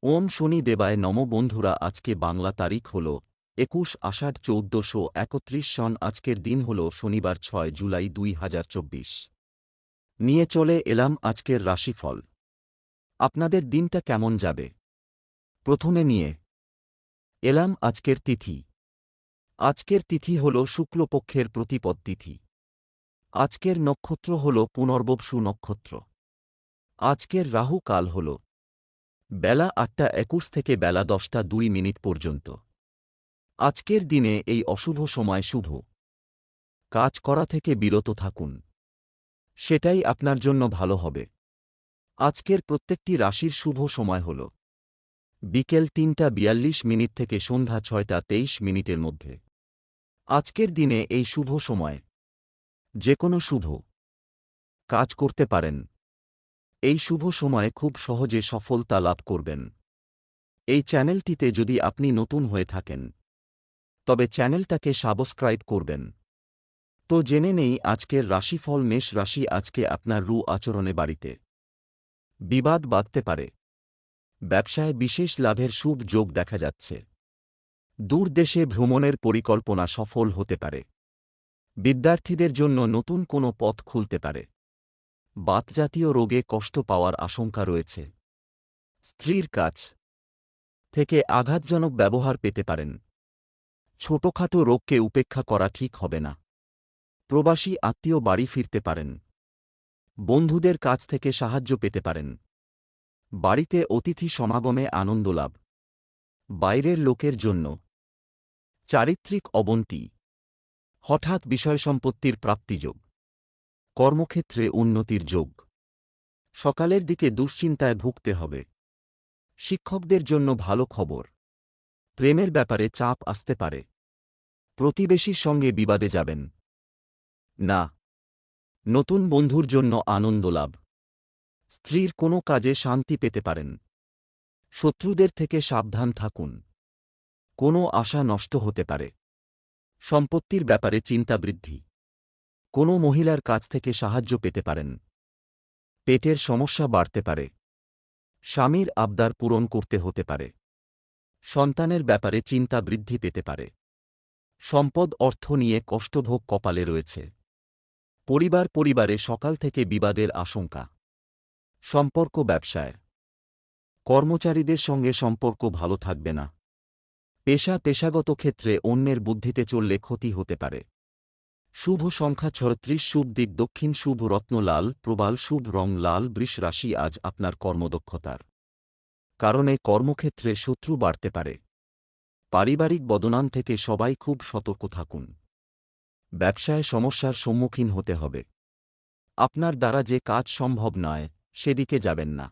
ওম শনি দেবায় নম বন্ধুরা, আজকে বাংলা তারিখ হল ২১ আষাঢ় ১৪৩১ সন। আজকের দিন হল শনিবার ৬ জুলাই ২০২৪। নিয়ে চলে এলাম আজকের রাশিফল। আপনাদের দিনটা কেমন যাবে? প্রথমে নিয়ে এলাম আজকের তিথি। আজকের তিথি হল শুক্লপক্ষের প্রতিপদ তিথি। আজকের নক্ষত্র হল পুনর্বসু নক্ষত্র। আজকের রাহু কাল হল বেলা ৮টা ২১ থেকে বেলা ১০টা ২ পর্যন্ত। আজকের দিনে এই অশুভ সময় শুভ কাজ করা থেকে বিরত থাকুন, সেটাই আপনার জন্য ভালো হবে। আজকের প্রত্যেকটি রাশির শুভ সময় হল বিকেল ৩টা ৪২ থেকে সন্ধ্যা ৬টা ২৩ মধ্যে। আজকের দিনে এই শুভ সময় যে কোনো শুভ কাজ করতে পারেন। এই শুভ সময়ে খুব সহজে সফলতা লাভ করবেন। এই চ্যানেলটিতে যদি আপনি নতুন হয়ে থাকেন তবে চ্যানেলটাকে সাবস্ক্রাইব করবেন। তো জেনে নেই আজকের রাশিফল। মেষ রাশি, আজকে আপনার আচরণে বাড়িতে বিবাদ বাধতে পারে। ব্যবসায় বিশেষ লাভের শুভ যোগ দেখা যাচ্ছে। দূর দেশে ভ্রমণের পরিকল্পনা সফল হতে পারে। বিদ্যার্থীদের জন্য নতুন কোনো পথ খুলতে পারে। বাতজাতীয় রোগে কষ্ট পাওয়ার আশঙ্কা রয়েছে। স্ত্রীর কাছ থেকে আঘাতজনক ব্যবহার পেতে পারেন। ছোটখাটো রোগকে উপেক্ষা করা ঠিক হবে না। প্রবাসী আত্মীয় বাড়ি ফিরতে পারেন। বন্ধুদের কাছ থেকে সাহায্য পেতে পারেন। বাড়িতে অতিথি সমাগমে আনন্দ লাভ। বাইরের লোকের জন্য চারিত্রিক অবনতি। হঠাৎ বিষয়সম্পত্তির প্রাপ্তিযোগ। কর্মক্ষেত্রে উন্নতির যোগ। সকালের দিকে দুশ্চিন্তায় ভুগতে হবে। শিক্ষকদের জন্য ভালো খবর। প্রেমের ব্যাপারে চাপ আসতে পারে। প্রতিবেশীর সঙ্গে বিবাদে যাবেন না। নতুন বন্ধুর জন্য আনন্দ লাভ। স্ত্রীর কোনো কাজে শান্তি পেতে পারেন। শত্রুদের থেকে সাবধান থাকুন। কোনো আশা নষ্ট হতে পারে। সম্পত্তির ব্যাপারে চিন্তা বৃদ্ধি। কোনো মহিলার কাছ থেকে সাহায্য পেতে পারেন। পেটের সমস্যা বাড়তে পারে। স্বামীর আবদার পূরণ করতে হতে পারে। সন্তানের ব্যাপারে চিন্তা বৃদ্ধি পেতে পারে। সম্পদ অর্থ নিয়ে কষ্টভোগ কপালে রয়েছে। পরিবারে সকাল থেকে বিবাদের আশঙ্কা। সম্পর্ক ব্যবসায় কর্মচারীদের সঙ্গে সম্পর্ক ভালো থাকবে না। পেশাগত ক্ষেত্রে অন্যের বুদ্ধিতে চললে ক্ষতি হতে পারে। শুভ সংখ্যা ৩৬, শুভ দিক দক্ষিণ, শুভ রত্ন লাল, প্রবাল, শুভ রং লাল। বৃষ রাশি, আজ আপনার কর্মদক্ষতার কারণে কর্মক্ষেত্রে শত্রু বাড়তে পারে। পারিবারিক বদনাম থেকে সবাই খুব সতর্ক থাকুন। ব্যবসায় সমস্যার সম্মুখীন হতে হবে। আপনার দ্বারা যে কাজ সম্ভব নয় সেদিকে যাবেন না।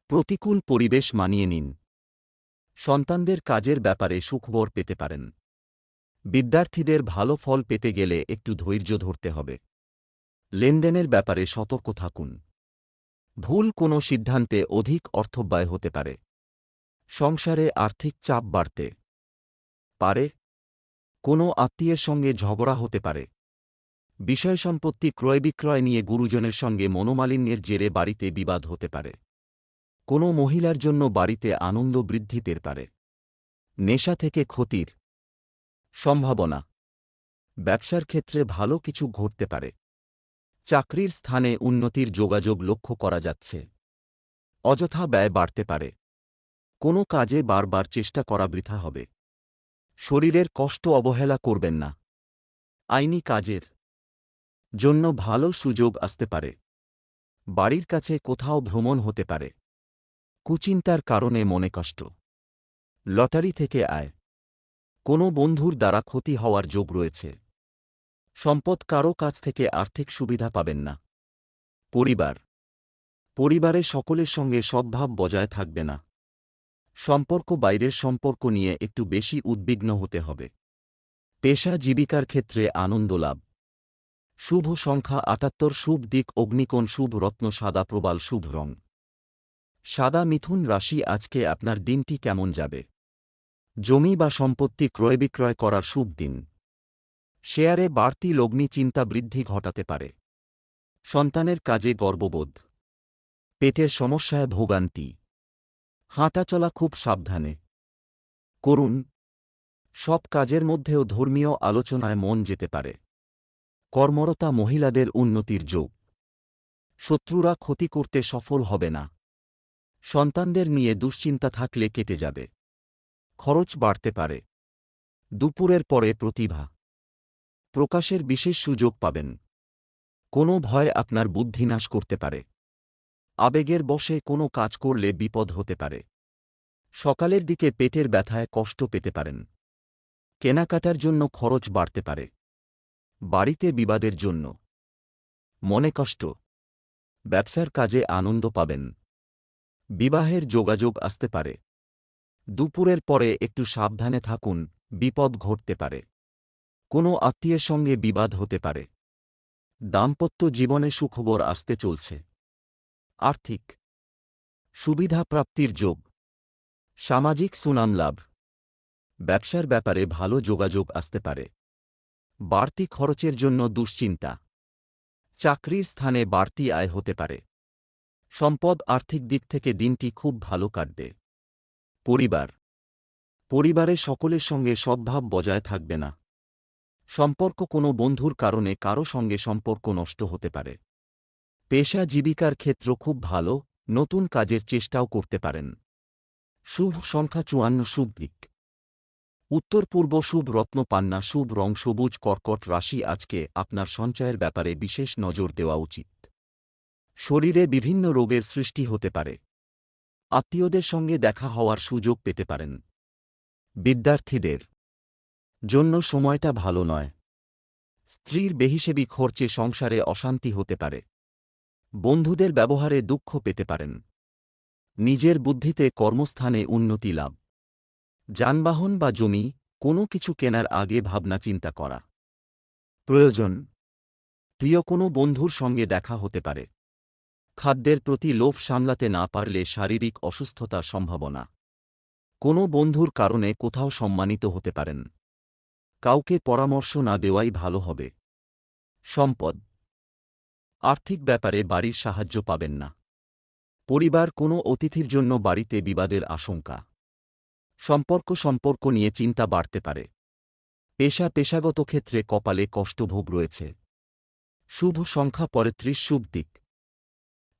প্রতিকূল পরিবেশ মানিয়ে নিন। সন্তানদের কাজের ব্যাপারে সুখবর পেতে পারেন। বিদ্যার্থীদের ভালো ফল পেতে গেলে একটু ধৈর্য ধরতে হবে। লেনদেনের ব্যাপারে সতর্ক থাকুন। ভুল কোনো সিদ্ধান্তে অধিক অর্থব্যয় হতে পারে। সংসারে আর্থিক চাপ বাড়তে পারে। কোনো আত্মীয়ের সঙ্গে ঝগড়া হতে পারে। বিষয়সম্পত্তি ক্রয় বিক্রয় নিয়ে গুরুজনের সঙ্গে মনোমালিন্যের জেরে বাড়িতে বিবাদ হতে পারে। কোনো মহিলার জন্য বাড়িতে আনন্দ বৃদ্ধি পেতে পারে। নেশা থেকে ক্ষতির সম্ভাবনা। ব্যবসার ক্ষেত্রে ভালো কিছু ঘটতে পারে। চাকরির স্থানে উন্নতির যোগাযোগ লক্ষ্য করা যাচ্ছে। অযথা ব্যয় বাড়তে পারে। কোনো কাজে বারবার চেষ্টা করা বৃথা হবে। শরীরের কষ্ট অবহেলা করবেন না। আইনি কাজের জন্য ভালো সুযোগ আসতে পারে। বাড়ির কাছে কোথাও ভ্রমণ হতে পারে। কুচিন্তার কারণে মনে কষ্ট। লটারি থেকে আয়। কোনো বন্ধুর দ্বারা ক্ষতি হওয়ার যোগ রয়েছে। সম্পদ কারও কাছ থেকে আর্থিক সুবিধা পাবেন না। পরিবারে সকলের সঙ্গে সদ্ভাব বজায় থাকবে না। সম্পর্ক বাইরের সম্পর্ক নিয়ে একটু বেশি উদ্বিগ্ন হতে হবে। পেশা জীবিকার ক্ষেত্রে আনন্দ লাভ। শুভ সংখ্যা ৭৮, শুভ দিক অগ্নিকোণ, শুভ রত্ন সাদা, প্রবাল, শুভ রং সাদা। মিথুন রাশি, আজকে আপনার দিনটি কেমন যাবে? জমি বা সম্পত্তি ক্রয় বিক্রয় করার শুভ দিন। শেয়ারে বাড়তি লগ্নি চিন্তা বৃদ্ধি ঘটাতে পারে। সন্তানের কাজে গর্ববোধ। পেটের সমস্যায় ভোগান্তি। হাঁটাচলা খুব সাবধানে করুন। সব কাজের মধ্যেও ধর্মীয় আলোচনায় মন যেতে পারে। কর্মরতা মহিলাদের উন্নতির যোগ। শত্রুরা ক্ষতি করতে সফল হবে না। সন্তানদের নিয়ে দুশ্চিন্তা থাকলে কেটে যাবে। খরচ বাড়তে পারে। দুপুরের পরে প্রতিভা প্রকাশের বিশেষ সুযোগ পাবেন। কোনো ভয় আপনার বুদ্ধি নাশ করতে পারে। আবেগের বশে কোনো কাজ করলে বিপদ হতে পারে। সকালের দিকে পেটের ব্যথায় কষ্ট পেতে পারেন। কেনাকাটার জন্য খরচ বাড়তে পারে। বাড়িতে বিবাদের জন্য মনে কষ্ট। ব্যবসার কাজে আনন্দ পাবেন। বিবাহের যোগাযোগ আসতে পারে। দুপুরের পরে একটু সাবধানে থাকুন, বিপদ ঘটতে পারে। কোনো আত্মীয়ের সঙ্গে বিবাদ হতে পারে। দাম্পত্য জীবনে সুখবর আসতে চলছে। আর্থিক সুবিধা প্রাপ্তির যোগ। সামাজিক সুনাম লাভ। ব্যবসার ব্যাপারে ভালো যোগাযোগ আসতে পারে। বাড়তি খরচের জন্য দুশ্চিন্তা। চাকরির স্থানে বাড়তি আয় হতে পারে। সম্পদ আর্থিক দিক থেকে দিনটি খুব ভালো কাটবে। পরিবারে সকলের সঙ্গে সদ্ভাব বজায় থাকবে না। সম্পর্ক কোনো বন্ধুর কারণে কারো সঙ্গে সম্পর্ক নষ্ট হতে পারে। পেশা জীবিকার ক্ষেত্র খুব ভালো, নতুন কাজের চেষ্টাও করতে পারেন। শুভ সংখ্যা 54, শুভ দিক উত্তর পূর্ব, শুভ রত্ন পান্না, শুভ রং সবুজ। কর্কট রাশি, আজকে আপনার সঞ্চয়ের ব্যাপারে বিশেষ নজর দেওয়া উচিত। শরীরে বিভিন্ন রোগের সৃষ্টি হতে পারে। আত্মীয়দের সঙ্গে দেখা হওয়ার সুযোগ পেতে পারেন। বিদ্যার্থীদের জন্য সময়টা ভালো নয়। স্ত্রীর বেহিসেবি খরচে সংসারে অশান্তি হতে পারে। বন্ধুদের ব্যবহারে দুঃখ পেতে পারেন। নিজের বুদ্ধিতে কর্মস্থানে উন্নতি লাভ। যানবাহন বা জমি কোনো কিছু কেনার আগে ভাবনা চিন্তা করা প্রয়োজন। প্রিয় কোনো বন্ধুর সঙ্গে দেখা হতে পারে। খাদ্যের প্রতি লোভ সামলাতে না পারলে শারীরিক অসুস্থতার সম্ভাবনা। কোনো বন্ধুর কারণে কোথাও সম্মানিত হতে পারেন। কাউকে পরামর্শ না দেওয়াই ভালো হবে। সম্পদ আর্থিক ব্যাপারে বাড়ির সাহায্য পাবেন না। পরিবার কোনো অতিথির জন্য বাড়িতে বিবাদের আশঙ্কা। সম্পর্ক নিয়ে চিন্তা বাড়তে পারে। পেশাগত ক্ষেত্রে কপালে কষ্টভোগ রয়েছে। শুভ সংখ্যা 35, শুভ দিক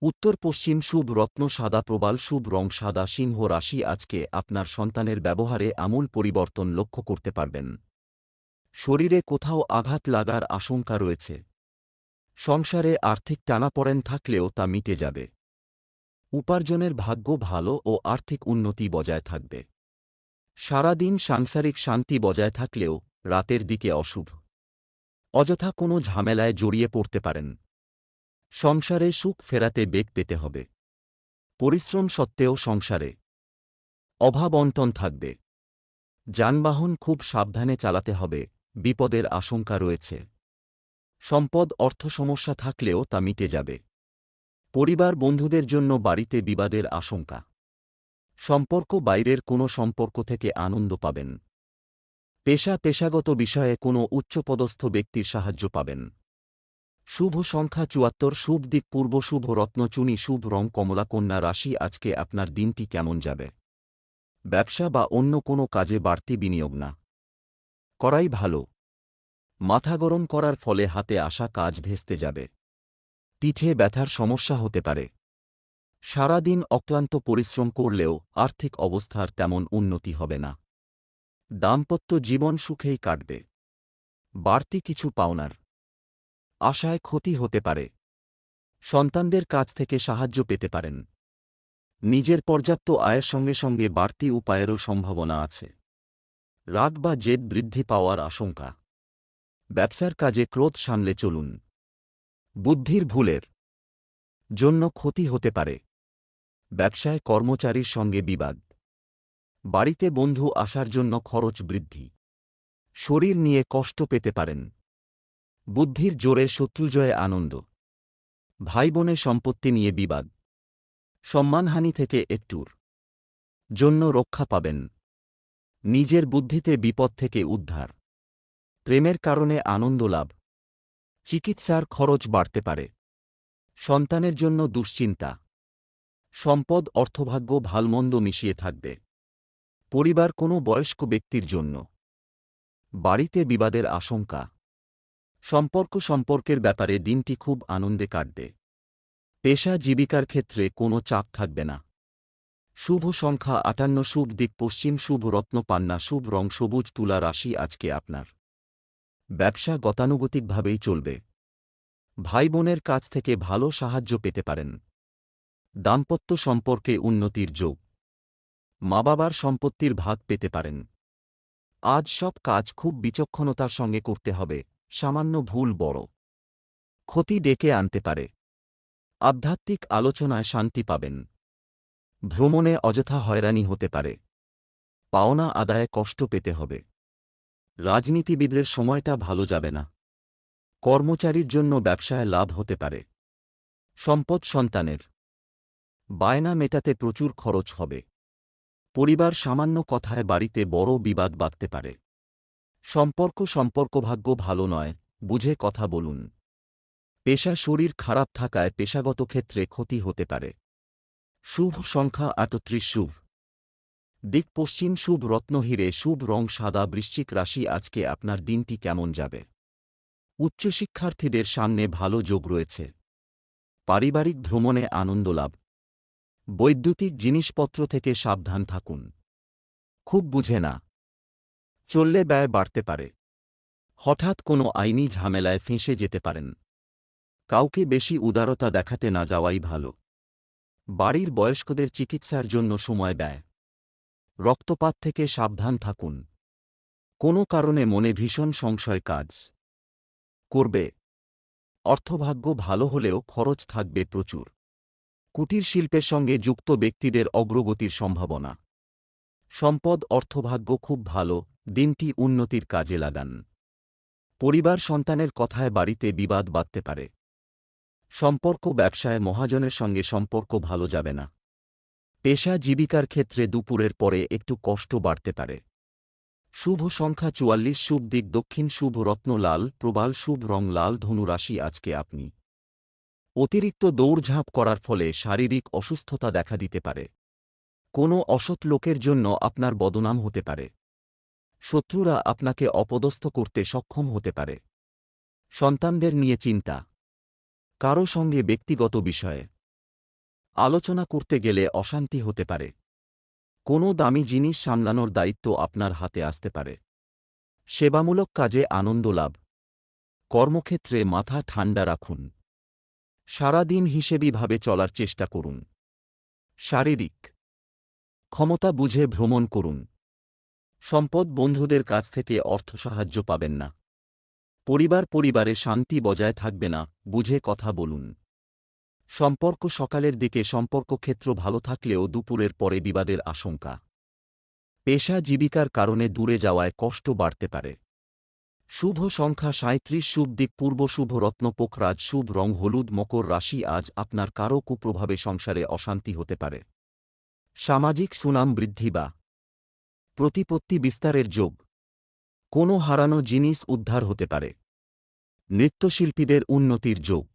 উত্তর পশ্চিম, শুভ রত্ন সাদা প্রবাল, শুভ রং সাদা। সিংহ রাশি, আজকে আপনার সন্তানের ব্যবহারে আমূল পরিবর্তন লক্ষ্য করতে পারবেন। শরীরে কোথাও আঘাত লাগার আশঙ্কা রয়েছে। সংসারে আর্থিক টানাপড়েন থাকলেও তা মিটে যাবে। উপার্জনের ভাগ্য ভালো ও আর্থিক উন্নতি বজায় থাকবে। সারাদিন সাংসারিক শান্তি বজায় থাকলেও রাতের দিকে অশুভ। অযথা কোনো ঝামেলায় জড়িয়ে পড়তে পারেন। সংসারে সুখ ফেরাতে বেগ পেতে হবে। পরিশ্রম সত্ত্বেও সংসারে অভাব অনটন থাকবে। যানবাহন খুব সাবধানে চালাতে হবে, বিপদের আশঙ্কা রয়েছে। সম্পদ অর্থ সমস্যা থাকলেও তা মিটে যাবে। পরিবার বন্ধুদের জন্য বাড়িতে বিবাদের আশঙ্কা। সম্পর্ক বাইরের কোনো সম্পর্ক থেকে আনন্দ পাবেন। পেশাগত বিষয়ে কোনো উচ্চপদস্থ ব্যক্তির সাহায্য পাবেন। শুভ সংখ্যা 74, শুভ দিক পূর্ব, শুভ রত্নচুনি, শুভ রং কমলা। কন্যা রাশি, আজকে আপনার দিনটি কেমন যাবে? ব্যবসা বা অন্য কোনো কাজে বাড়তি বিনিয়োগ না করাই ভালো। মাথা গরম করার ফলে হাতে আসা কাজ ভেস্তে যাবে। পিঠে ব্যথার সমস্যা হতে পারে। সারাদিন অক্লান্ত পরিশ্রম করলেও আর্থিক অবস্থার তেমন উন্নতি হবে না। দাম্পত্য জীবন সুখেই কাটবে। বাড়তি কিছু পাওনার আশায় ক্ষতি হতে পারে। সন্তানদের কাছ থেকে সাহায্য পেতে পারেন। নিজের পর্যাপ্ত আয়ের সঙ্গে সঙ্গে বাড়তি উপায়েরও সম্ভাবনা আছে। রাগ বা জেদ বৃদ্ধি পাওয়ার আশঙ্কা। ব্যবসার কাজে ক্রোধ সামলে চলুন। বুদ্ধির ভুলের জন্য ক্ষতি হতে পারে। ব্যবসায় কর্মচারীর সঙ্গে বিবাদ। বাড়িতে বন্ধু আসার জন্য খরচ বৃদ্ধি। শরীর নিয়ে কষ্ট পেতে পারেন। বুদ্ধির জোরে শত্রুজয়ে আনন্দ। ভাই বোনের সম্পত্তি নিয়ে বিবাদ। সম্মানহানি থেকে একটুর জন্য রক্ষা পাবেন। নিজের বুদ্ধিতে বিপদ থেকে উদ্ধার। প্রেমের কারণে আনন্দ লাভ। চিকিৎসার খরচ বাড়তে পারে। সন্তানের জন্য দুশ্চিন্তা। সম্পদ অর্থভাগ্য ভালমন্দ মিশিয়ে থাকবে। পরিবার কোনো বয়স্ক ব্যক্তির জন্য। বাড়িতে বিবাদের আশঙ্কা। সম্পর্কের ব্যাপারে দিনটি খুব আনন্দে কাটবে। পেশা জীবিকার ক্ষেত্রে কোনো চাপ থাকবে না। শুভ সংখ্যা ৫৮, শুভ দিক পশ্চিম, শুভ রত্ন পান্না, শুভ রং সবুজ। তুলা রাশি আজকে আপনার। ব্যবসা গতানুগতিকভাবেই চলবে। ভাই বোনের কাছ থেকে ভালো সাহায্য পেতে পারেন। দাম্পত্য সম্পর্কে উন্নতির যোগ। মা বাবার সম্পত্তির ভাগ পেতে পারেন। আজ সব কাজ খুব বিচক্ষণতার সঙ্গে করতে হবে, সামান্য ভুল বড় ক্ষতি ডেকে আনতে পারে। আধ্যাত্মিক আলোচনায় শান্তি পাবেন। ভ্রমণে অযথা হয়রানি হতে পারে। পাওনা আদায়ে কষ্ট পেতে হবে। রাজনীতিবিদদের সময়টা ভালো যাবে না। কর্মচারীর জন্য ব্যবসায় লাভ হতে পারে। সম্পদ সন্তানের। বায়না মেটাতে প্রচুর খরচ হবে। পরিবার সামান্য কথায় বাড়িতে বড় বিবাদ বাঁধতে পারে। সম্পর্কভাগ্য ভালো নয়, বুঝে কথা বলুন। পেশা শরীর খারাপ থাকায় পেশাগত ক্ষেত্রে ক্ষতি হতে পারে। শুভ সংখ্যা ৩৮, শুভ দিক পশ্চিম, শুভ রত্ন হীরে, শুভ রং সাদা। বৃশ্চিক রাশি আজকে আপনার দিনটি কেমন যাবে? উচ্চশিক্ষার্থীদের সামনে ভালো যোগ রয়েছে। পারিবারিক ভ্রমণে আনন্দ লাভ। বৈদ্যুতিক জিনিসপত্র থেকে সাবধান থাকুন। খুব বুঝে না চললে ব্যয় বাড়তে পারে। হঠাৎ কোনো আইনি ঝামেলায় ফেঁসে যেতে পারেন। কাউকে বেশি উদারতা দেখাতে না যাওয়াই ভালো। বাড়ির বয়স্কদের চিকিৎসার জন্য সময় ব্যয়। রক্তপাত থেকে সাবধান থাকুন। কোনো কারণে মনে ভীষণ সংশয় কাজ করবে। অর্থভাগ্য ভালো হলেও খরচ থাকবে প্রচুর। কুটির শিল্পের সঙ্গে যুক্ত ব্যক্তিদের অগ্রগতির সম্ভাবনা। সম্পদ অর্থভাগ্য খুব ভালো, দিনটি উন্নতির কাজে লাগান। পরিবার সন্তানের কথায় বাড়িতে বিবাদ বাধতে পারে। সম্পর্ক ব্যবসায় মহাজনের সঙ্গে সম্পর্ক ভালো যাবে না। পেশা জীবিকার ক্ষেত্রে দুপুরের পরে একটু কষ্ট বাড়তে পারে। শুভ সংখ্যা ৪৪, শুভ দিক দক্ষিণ, শুভ রত্ন লাল প্রবাল, শুভ রং লাল। ধনু রাশি আজকে আপনি। অতিরিক্ত দৌড়ঝাঁপ করার ফলে শারীরিক অসুস্থতা দেখা দিতে পারে। কোনো অসৎ লোকের জন্য আপনার বদনাম হতে পারে। শত্রুরা আপনাকে অপদস্থ করতে সক্ষম হতে পারে। সন্তানদের নিয়ে চিন্তা। কারো সঙ্গে ব্যক্তিগত বিষয়ে আলোচনা করতে গেলে অশান্তি হতে পারে। কোনো দামি জিনিস সামলানোর দায়িত্ব আপনার হাতে আসতে পারে। সেবামূলক কাজে আনন্দ লাভ। কর্মক্ষেত্রে মাথা ঠান্ডা রাখুন। সারাদিন হিসেবিভাবে চলার চেষ্টা করুন। শারীরিক ক্ষমতা বুঝে ভ্রমণ করুন। সম্পদ বন্ধুদের কাছ থেকে অর্থ সাহায্য পাবেন না। পরিবারে শান্তি বজায় থাকবে না, বুঝে কথা বলুন। সম্পর্ক সকালের দিকে সম্পর্কক্ষেত্র ভালো থাকলেও দুপুরের পরে বিবাদের আশঙ্কা। পেশা জীবিকার কারণে দূরে যাওয়ায় কষ্ট বাড়তে পারে। শুভ সংখ্যা ৩৭, শুভ দিক পূর্ব, শুভ রত্ন পোখরাজ, শুভ রং হলুদ। মকর রাশি আজ আপনার কারও কুপ্রভাবে সংসারে অশান্তি হতে পারে। সামাজিক সুনাম বৃদ্ধি বা প্রতিপত্তি বিস্তারের যোগ। কোনো হারানো জিনিস উদ্ধার হতে পারে। নৃত্যশিল্পীদের উন্নতির যোগ।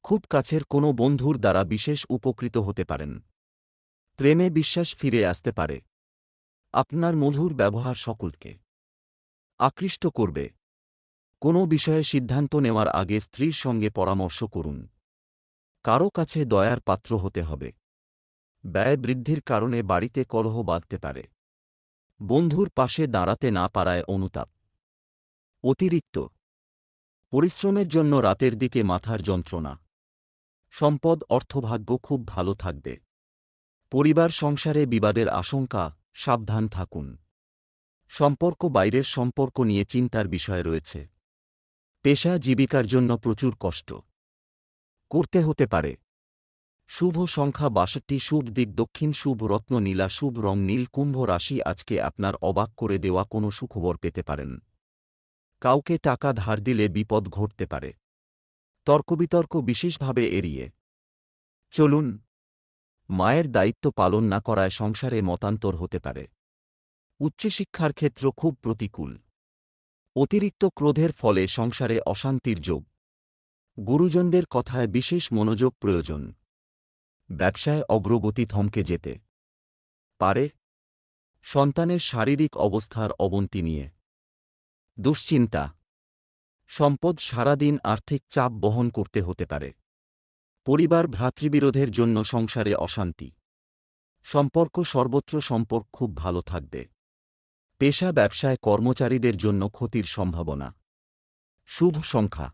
খুব কাছের কোনো বন্ধুর দ্বারা বিশেষ উপকৃত হতে পারেন। প্রেমে বিশ্বাস ফিরে আসতে পারে। আপনার মধুর ব্যবহার সকলকে আকৃষ্ট করবে। কোনো বিষয়ে সিদ্ধান্ত নেওয়ার আগে স্ত্রীর সঙ্গে পরামর্শ করুন। কারো কাছে দয়ার পাত্র হতে হবে। ব্যয় বৃদ্ধির কারণে বাড়িতে কলহ বাধতে পারে। বন্ধুর পাশে দাঁড়াতে না পারায় অনুতাপ। অতিরিক্ত পরিশ্রমের জন্য রাতের দিকে মাথার যন্ত্রণা। সম্পদ অর্থভাগ্য খুব ভালো থাকবে। পরিবার সংসারে বিবাদের আশঙ্কা, সাবধান থাকুন। সম্পর্ক বাইরের সম্পর্ক নিয়ে চিন্তার বিষয় রয়েছে। পেশা জীবিকার জন্য প্রচুর কষ্ট করতে হতে পারে। শুভ সংখ্যা ৬২, শুভ দিক দক্ষিণ, শুভ রত্ন নীলা, শুভ রং নীল। কুম্ভ রাশি আজকে আপনার অবাক করে দেওয়া কোনো সুখবর পেতে পারেন। কাউকে টাকা ধার দিলে বিপদ ঘটতে পারে। তর্কবিতর্ক বিশেষভাবে এড়িয়ে চলুন। মায়ের দায়িত্ব পালন না করায় সংসারে মতান্তর হতে পারে। উচ্চশিক্ষার ক্ষেত্র খুব প্রতিকূল। অতিরিক্ত ক্রোধের ফলে সংসারে অশান্তির যোগ। গুরুজনদের কথায় বিশেষ মনোযোগ প্রয়োজন। ব্যবসায় অগ্রগতি থমকে যেতে পারে। সন্তানের শারীরিক অবস্থার অবনতি নিয়ে দুশ্চিন্তা। সম্পদ সারাদিন আর্থিক চাপ বহন করতে হতে পারে। পরিবার ভ্রাতৃবিরোধের জন্য সংসারে অশান্তি। সম্পর্ক সর্বত্র সম্পর্ক খুব ভালো থাকবে। পেশা ব্যবসায় কর্মচারীদের জন্য ক্ষতির সম্ভাবনা। শুভ সংখ্যা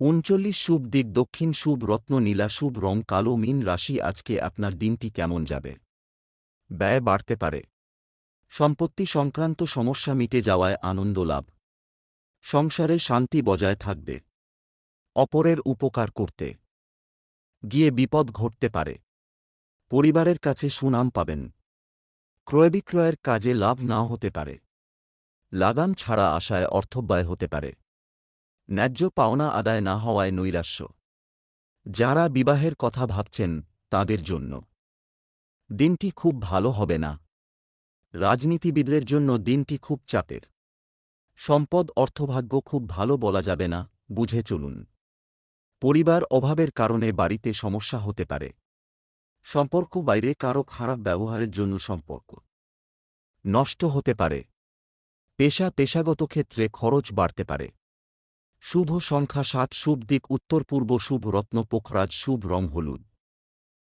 ৩৯, শুভ দিক দক্ষিণ, শুভ রত্ন নীলা, শুভ রং কালো। মীন রাশি, আজকে আপনার দিনটি কেমন যাবে? ব্যয় বাড়তে পারে। সম্পত্তি সংক্রান্ত সমস্যা মিটে যাওয়ায় আনন্দ লাভ। সংসারে শান্তি বজায় থাকবে। অপরের উপকার করতে গিয়ে বিপদ ঘটতে পারে। পরিবারের কাছে সুনাম পাবেন। ক্রয়বিক্রয়ের কাজে লাভ নাও হতে পারে। লাগাম ছাড়া আশায় অর্থব্যয় হতে পারে। ন্যায্য পাওনা আদায় না হওয়ায় নৈরাশ্য। যারা বিবাহের কথা ভাবছেন তাদের জন্য দিনটি খুব ভালো হবে না। রাজনীতিবিদদের জন্য দিনটি খুব চাপের। সম্পদ অর্থভাগ্য খুব ভালো বলা যাবে না, বুঝে চলুন। পরিবার অভাবের কারণে বাড়িতে সমস্যা হতে পারে। সম্পর্ক বাইরে কারো খারাপ ব্যবহারের জন্য সম্পর্ক নষ্ট হতে পারে। পেশাগত ক্ষেত্রে খরচ বাড়তে পারে। শুভ সংখ্যা ৭, শুভ দিক উত্তর পূর্ব, শুভ রত্ন পোখরাজ, শুভ রং হলুদ।